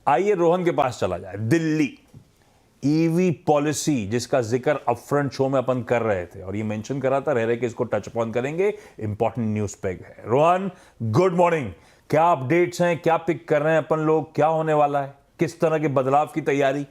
आइए रोहन के पास चला जाए। दिल्ली ईवी पॉलिसी जिसका जिक्र अपफ्रंट शो में अपन कर रहे थे और ये मेंशन करा था रह रहे कि इसको टच अपॉन करेंगे, इंपॉर्टेंट न्यूज पे है। Rohan, good morning. क्या अपडेट्स हैं, क्या पिक कर रहे हैं अपन लोग, क्या होने वाला है, किस तरह के बदलाव की तैयारी?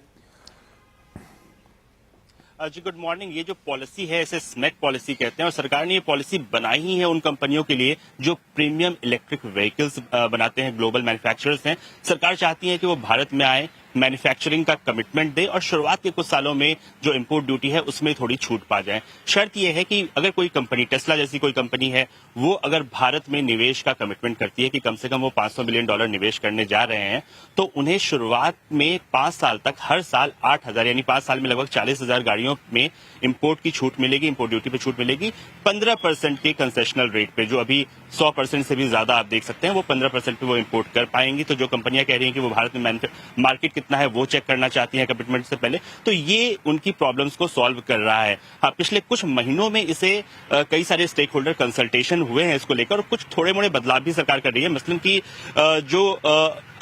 जी गुड मॉर्निंग। ये जो पॉलिसी है इसे स्मैक पॉलिसी कहते हैं और सरकार ने ये पॉलिसी बनाई ही है उन कंपनियों के लिए जो प्रीमियम इलेक्ट्रिक व्हीकल्स बनाते हैं, ग्लोबल मैन्युफैक्चरर्स हैं। सरकार चाहती है कि वो भारत में आए, मैन्युफैक्चरिंग का कमिटमेंट दे और शुरुआत के कुछ सालों में जो इंपोर्ट ड्यूटी है उसमें थोड़ी छूट पा जाए। शर्त यह है कि अगर कोई कंपनी, टेस्ला जैसी कोई कंपनी है, वो अगर भारत में निवेश का कमिटमेंट करती है कि कम से कम वो $500 बिलियन निवेश करने जा रहे हैं, तो उन्हें शुरुआत में 5 साल तक हर साल 8,000 यानी 5 साल में लगभग 40,000 गाड़ियों में इंपोर्ट की छूट मिलेगी, इंपोर्ट ड्यूटी पे छूट मिलेगी 15% के कंसेशनल रेट पे। जो अभी 100% से भी ज्यादा आप देख सकते हैं, वो 15% पे वो इंपोर्ट कर पाएंगी। तो जो कंपनियां कह रही हैं कि वो भारत में मार्केट कितना है वो चेक करना चाहती हैं कमिटमेंट से पहले, तो ये उनकी प्रॉब्लम्स को सॉल्व कर रहा है। हाँ, पिछले कुछ महीनों में इसे कई सारे स्टेक होल्डर कंसल्टेशन हुए हैं इसको लेकर और कुछ थोड़े मोड़े बदलाव भी सरकार कर रही है। मसलन की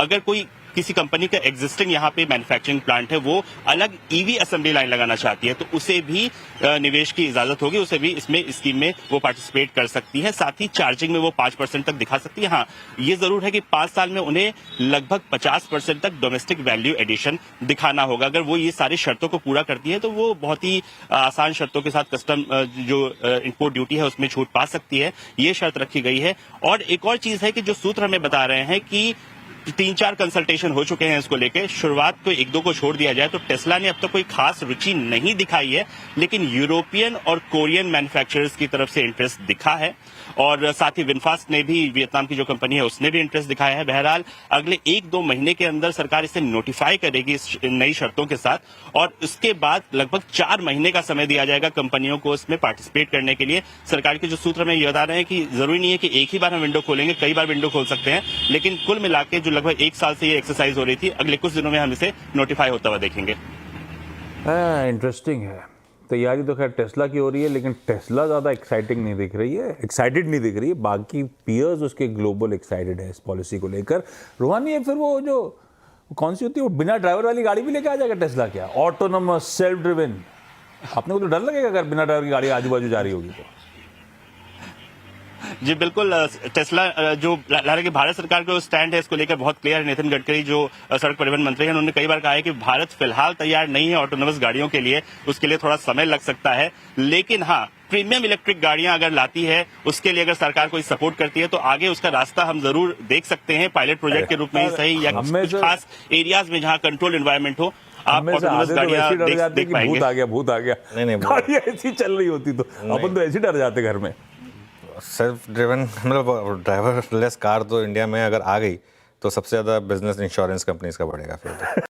अगर कोई किसी कंपनी का एग्जिस्टिंग यहाँ पे मैन्युफैक्चरिंग प्लांट है, वो अलग ईवी असेंबली लाइन लगाना चाहती है, तो उसे भी निवेश की इजाजत होगी, उसे भी इसमें स्कीम में वो पार्टिसिपेट कर सकती है। साथ ही चार्जिंग में वो 5% तक दिखा सकती है। हाँ, ये जरूर है कि 5 साल में उन्हें लगभग 50% तक डोमेस्टिक वैल्यू एडिशन दिखाना होगा। अगर वो ये सारी शर्तों को पूरा करती है तो वो बहुत ही आसान शर्तों के साथ कस्टम जो इंपोर्ट ड्यूटी है उसमें छूट पा सकती है, ये शर्त रखी गई है। और एक और चीज है कि जो सूत्र हमें बता रहे हैं कि 3-4 कंसल्टेशन हो चुके हैं इसको लेके, शुरुआत को 1-2 को छोड़ दिया जाए तो टेस्ला ने अब तक कोई खास रुचि नहीं दिखाई है, लेकिन यूरोपियन और कोरियन मैन्युफैक्चरर्स की तरफ से इंटरेस्ट दिखा है और साथ ही विनफास्ट ने भी, वियतनाम की जो कंपनी है उसने भी इंटरेस्ट दिखाया है। बहरहाल अगले 1-2 महीने के अंदर सरकार इसे नोटिफाई करेगी इस नई शर्तों के साथ और उसके बाद लगभग 4 महीने का समय दिया जाएगा कंपनियों को इसमें पार्टिसिपेट करने के लिए। सरकार के जो सूत्र में ये बता रहे हैं कि जरूरी नहीं है कि एक ही बार हम विंडो खोलेंगे, कई बार विंडो खोल सकते हैं, लेकिन कुल मिला के जो लगभग 1 साल से ये एक्सरसाइज हो रही थी, अगले कुछ दिनों में हम इसे नोटिफाई होता हुआ देखेंगे। इंटरेस्टिंग है। तैयारी तो खैर टेस्ला की हो रही है, लेकिन टेस्ला ज़्यादा एक्साइटिंग नहीं दिख रही है, एक्साइटेड नहीं दिख रही है। बाकी पीयर्स उसके ग्लोबल एक्साइटेड है इस पॉलिसी को लेकर। रोहानी है, फिर वो जो कौन सी होती है वो बिना ड्राइवर वाली गाड़ी भी लेके आ जाएगा टेस्ला? क्या ऑटोनोमस सेल्फ ड्रिवन? आपने को तो डर लगेगा अगर बिना ड्राइवर की गाड़ी आजू बाजू जा रही होगी तो? जी बिल्कुल। टेस्ला जो हालांकि भारत सरकार का स्टैंड है इसको लेकर बहुत क्लियर है। नितिन गडकरी जो सड़क परिवहन मंत्री हैं, उन्होंने कई बार कहा है कि भारत फिलहाल तैयार नहीं है ऑटोनोमस गाड़ियों के लिए, उसके लिए थोड़ा समय लग सकता है। लेकिन हाँ, प्रीमियम इलेक्ट्रिक गाड़ियां अगर लाती है, उसके लिए अगर सरकार कोई सपोर्ट करती है तो आगे उसका रास्ता हम जरूर देख सकते हैं, पायलट प्रोजेक्ट के रूप में ही सही या कुछ खास एरियाज में जहां कंट्रोल एनवायरमेंट हो, आप ऑटोनोमस गाड़ियां देख पाएंगे। भूत आ गया। नहीं, गाड़ियां ऐसी चल रही होती तो अपन तो ऐसे डर जाते घर में। सेल्फ ड्रिवन मतलब ड्राइवरलेस कार तो इंडिया में अगर आ गई तो सबसे ज़्यादा बिजनेस इंश्योरेंस कंपनीज का बढ़ेगा फिर।